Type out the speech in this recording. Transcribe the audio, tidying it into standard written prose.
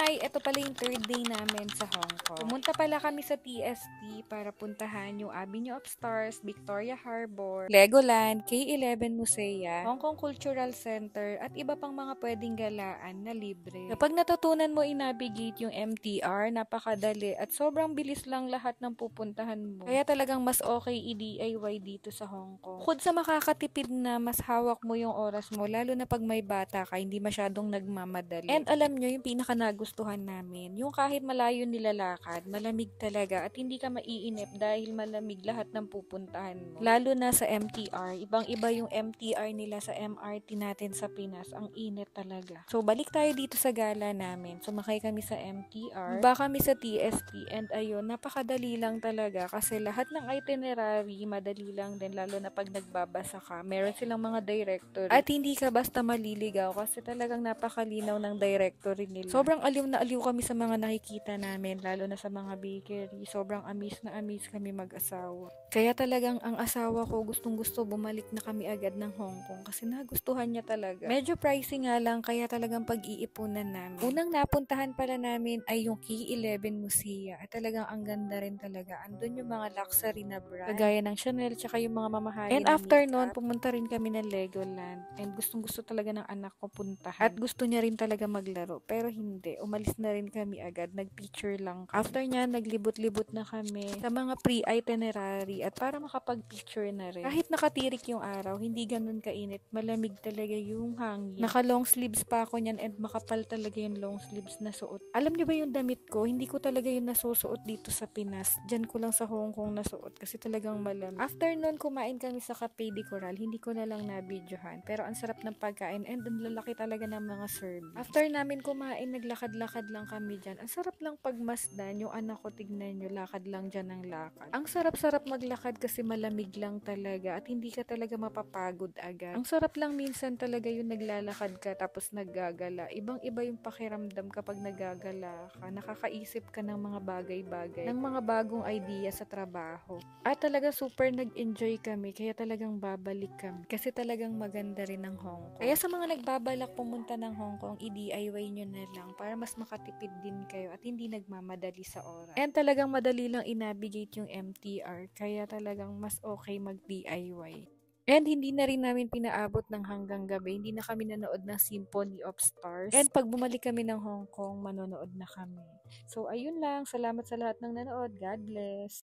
Hi! Ito pala yung third day namin sa Hong Kong. Pumunta pala kami sa TST para puntahan yung Avenue of Stars, Victoria Harbor, Legoland, K11 Musea, Hong Kong Cultural Center, at iba pang mga pwedeng galaan na libre. Kapag natutunan mo i-navigate yung MTR, napakadali at sobrang bilis lang lahat ng pupuntahan mo. Kaya talagang mas okay i-DIY dito sa Hong Kong. Bukod sa makakatipid na mas hawak mo yung oras mo, lalo na pag may bata ka, hindi masyadong nagmamadali. And alam nyo, yung pinaka nagustuhan namin, yung kahit malayo nilalakad, malamig talaga at hindi ka maiinip dahil malamig lahat ng pupuntahan mo. Lalo na sa MTR, ibang-iba yung MTR nila sa MRT natin sa Pinas, ang init talaga. So balik tayo dito sa gala namin, sumakay kami sa MTR, baba kami sa TST, and ayun, napakadali lang talaga kasi lahat ng itinerary, madali lang din, lalo na pag nagbabasa ka, meron silang mga directory at hindi ka basta maliligaw kasi talagang napakalinaw ng directory nila. Sobrang aliw na aliw kami sa mga nakikita namin, lalo na sa mga bakery. Sobrang amaze na amaze kami mag-asawa. Kaya talagang ang asawa ko gustong-gusto bumalik na kami agad ng Hong Kong kasi nagustuhan niya talaga. Medyo pricey nga lang kaya talagang pag-iipunan namin. Unang napuntahan pala namin ay yung K11 Musea at talagang ang ganda rin talaga. Andun yung mga luxury na brand, kagaya ng Chanel tsaka yung mga mamahalin. And after nun, pumunta rin kami ng Legoland and gustong-gusto talaga ng anak ko puntahan. At gusto niya rin talaga maglaro pero hindi. Umalis na rin kami agad. Nag-picture lang. After niya, naglibot-libot na kami sa mga pre-itinerary at para makapag-picture na rin. Kahit nakatirik yung araw, hindi ganun kainit. Malamig talaga yung hangin. Naka-long sleeves pa ako niyan and makapal talaga yung long sleeves na suot. Alam niyo ba yung damit ko? Hindi ko talaga yung nasusuot dito sa Pinas. Diyan ko lang sa Hong Kong nasuot kasi talagang malamig. After nun, kumain kami sa Cafe de Coral. Hindi ko na lang na-videohan. Pero ang sarap ng pagkain and ang lalaki talaga ng mga service. After namin kumain, naglakad-lakad lang kami dyan. Ang sarap lang pagmasdan. Yung anak ko, tignan nyo, lakad lang dyan ng lakad. Ang sarap-sarap maglakad kasi malamig lang talaga at hindi ka talaga mapapagod agad. Ang sarap lang minsan talaga yung naglalakad ka tapos naggagala. Ibang-iba yung pakiramdam kapag naggagala ka. Nakakaisip ka ng mga bagay-bagay, ng mga bagong idea sa trabaho. At talaga super nag-enjoy kami kaya talagang babalik kami. Kasi talagang maganda rin ang Hong Kong. Kaya sa mga nagbabalak pumunta ng Hong Kong, i-DIY nyo na lang para mas makatipid din kayo at hindi nagmamadali sa oras. And talagang madali lang i-navigate yung MTR kaya talagang mas okay mag-DIY. And hindi na rin namin pinaabot ng hanggang gabi. Hindi na kami nanood ng Symphony of Stars. And pag bumalik kami ng Hong Kong, manonood na kami. So ayun lang. Salamat sa lahat ng nanood. God bless.